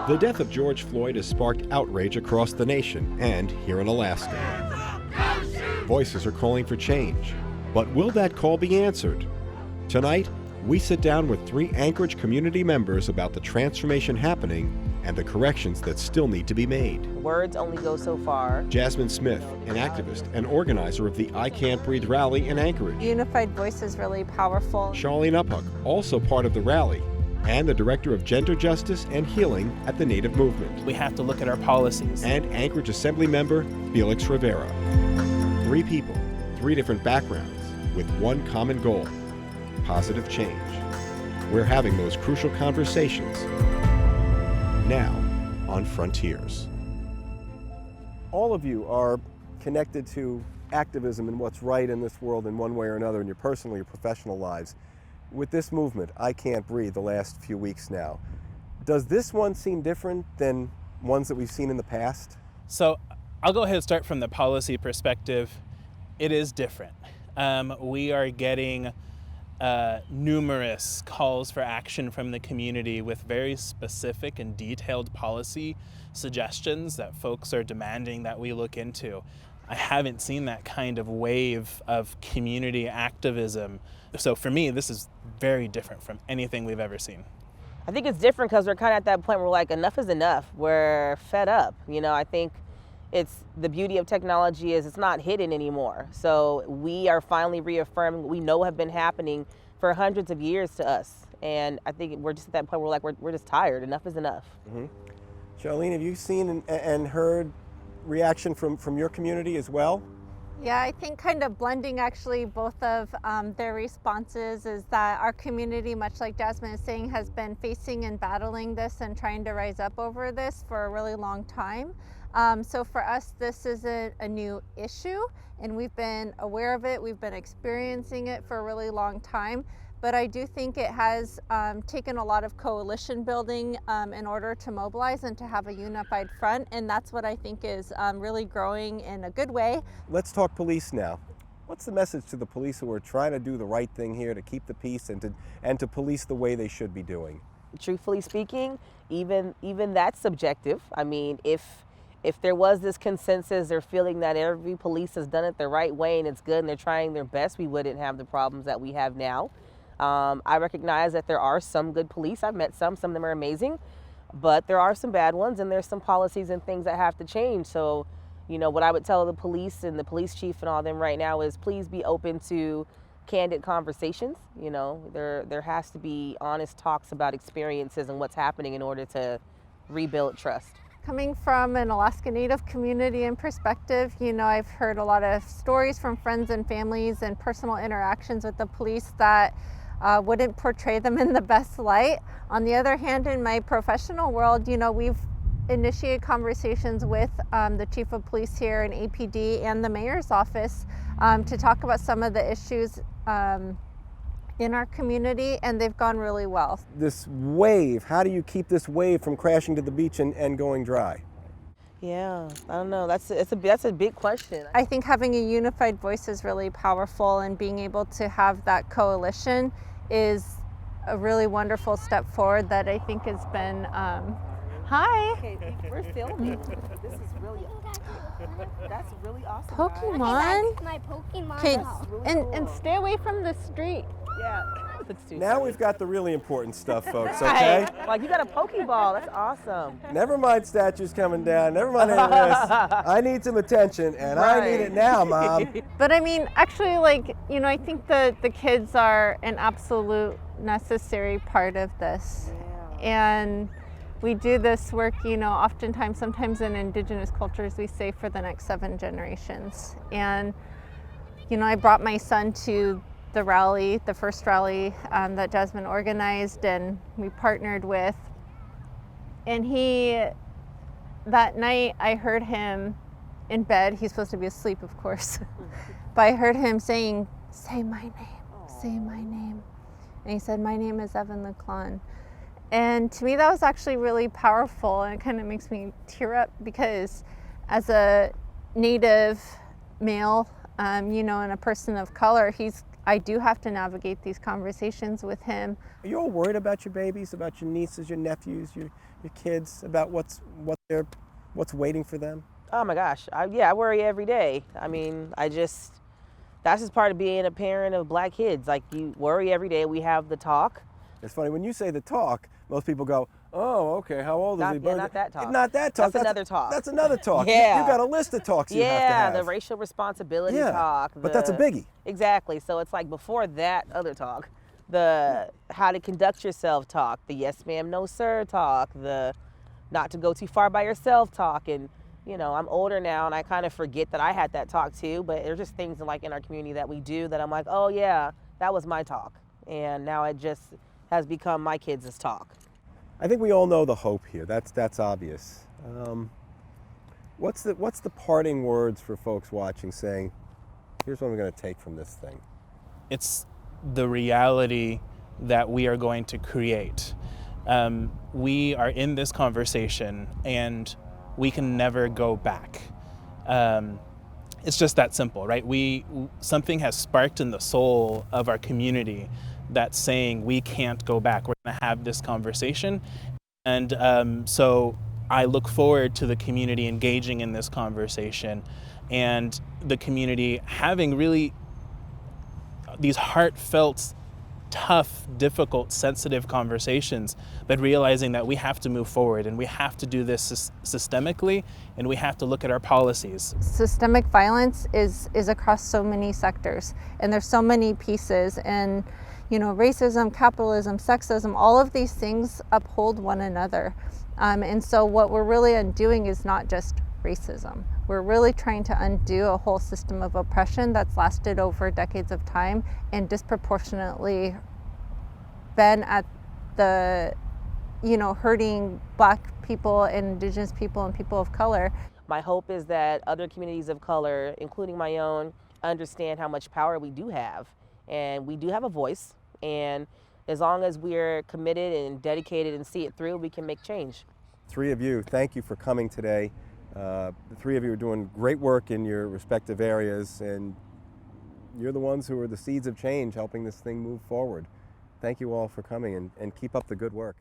The death of George Floyd has sparked outrage across the nation and here in Alaska. Voices are calling for change, but will that call be answered? Tonight, we sit down with 3 Anchorage community members about the transformation happening and the corrections that still need to be made. Words only go so far. Jasmine Smith, an activist and organizer of the I Can't Breathe rally in Anchorage. Unified voice is really powerful. Charlene Uphuck, also part of the rally, and the Director of Gender Justice and Healing at the Native Movement. We have to look at our policies. And Anchorage Assembly Member Felix Rivera. 3 people, 3 different backgrounds, with one common goal: positive change. We're having those crucial conversations now on Frontiers. All of you are connected to activism and what's right in this world in one way or another in your personal or your professional lives. With this movement, I Can't Breathe, the last few weeks now, does this one seem different than ones that we've seen in the past? So I'll go ahead and start from the policy perspective. It is different. We are getting numerous calls for action from the community with very specific and detailed policy suggestions that folks are demanding that we look into. I haven't seen that kind of wave of community activism. So for me, this is very different from anything we've ever seen. I think it's different because we're kind of at that point where we're like, enough is enough. We're fed up. I think it's the beauty of technology is it's not hidden anymore. So we are finally reaffirming what we know have been happening for hundreds of years to us. And I think we're just at that point where we're just tired. Enough is enough. Mm-hmm. Charlene, have you seen and heard reaction from your community as well? Yeah, I think kind of blending actually both of their responses is that our community, much like Jasmine is saying, has been facing and battling this and trying to rise up over this for a really long time. So for us, this isn't a new issue, and we've been aware of it. We've been experiencing it for a really long time. But I do think it has taken a lot of coalition building in order to mobilize and to have a unified front. And that's what I think is really growing in a good way. Let's talk police now. What's the message to the police who are trying to do the right thing here to keep the peace and to police the way they should be doing? Truthfully speaking, even that's subjective. I mean, if there was this consensus or feeling that every police has done it the right way and it's good and they're trying their best, we wouldn't have the problems that we have now. I recognize that there are some good police. I've met some of them are amazing, but there are some bad ones and there's some policies and things that have to change. So, what I would tell the police and the police chief and all them right now is please be open to candid conversations. There has to be honest talks about experiences and what's happening in order to rebuild trust. Coming from an Alaska Native community and perspective, I've heard a lot of stories from friends and families and personal interactions with the police that wouldn't portray them in the best light. On the other hand, in my professional world, we've initiated conversations with the chief of police here in APD and the mayor's office to talk about some of the issues in our community, and they've gone really well. This wave, how do you keep this wave from crashing to the beach and going dry? Yeah, I don't know. That's a big question. I think having a unified voice is really powerful, and being able to have that coalition is a really wonderful step forward that I think has been. Hi. Okay, we're filming. This is really. That's really awesome. Pokemon. That's my Pokemon. Okay, really and stay away from the street. Yeah. Let's do Now that. we've got the really important stuff, folks, okay? Like you got a Pokeball. That's awesome. Never mind statues coming down. Never mind any of this. I need some attention, and I need it now, Mom. But I mean, actually, I think the kids are an absolute necessary part of this. Yeah. And we do this work, oftentimes, sometimes in Indigenous cultures, we say for the next 7 generations. And, I brought my son to the rally, the first rally that Jasmine organized and we partnered with. And that night I heard him in bed. He's supposed to be asleep, of course. But I heard him saying, "Say my name, say my name." And he said, "My name is Evan LeClon." And to me, that was actually really powerful, and it kind of makes me tear up because as a Native male, and a person of color, I do have to navigate these conversations with him. Are you all worried about your babies, about your nieces, your nephews, your kids, about what's waiting for them? Oh my gosh, I worry every day. I mean, that's just part of being a parent of black kids. Like, you worry every day. We have the talk. It's funny, when you say the talk, most people go, oh, okay, how old is he? Yeah, not that talk. Not that talk. That's another talk. That's another talk. Yeah. You got a list of talks you have to Yeah, have. the racial responsibility Yeah, talk. but that's a biggie. Exactly. So it's like before that other talk, the how to conduct yourself talk, the yes ma'am, no sir talk, the not to go too far by yourself talk. And, you know, I'm older now and I kind of forget that I had that talk too, but there's just things like in our community that we do that I'm like, oh yeah, that was my talk. And now it just has become my kids' talk. I think we all know the hope here. That's obvious. What's the parting words for folks watching, saying, here's what I'm going to take from this thing? It's the reality that we are going to create. We are in this conversation and we can never go back. It's just that simple, right? Something has sparked in the soul of our community that's saying we can't go back. We're going to have this conversation. And so I look forward to the community engaging in this conversation and the community having really these heartfelt, tough, difficult, sensitive conversations, but realizing that we have to move forward and we have to do this systemically, and we have to look at our policies. Systemic violence is across so many sectors, and there's so many pieces, and you know, racism, capitalism, sexism, all of these things uphold one another. And so what we're really undoing is not just racism. We're really trying to undo a whole system of oppression that's lasted over decades of time and disproportionately been at the, you know, hurting black people and indigenous people and people of color. My hope is that other communities of color, including my own, understand how much power we do have. And we do have a voice. And as long as we're committed and dedicated and see it through, we can make change. Three of you, thank you for coming today. The three of you are doing great work in your respective areas, and you're the ones who are the seeds of change helping this thing move forward. Thank you all for coming, and keep up the good work.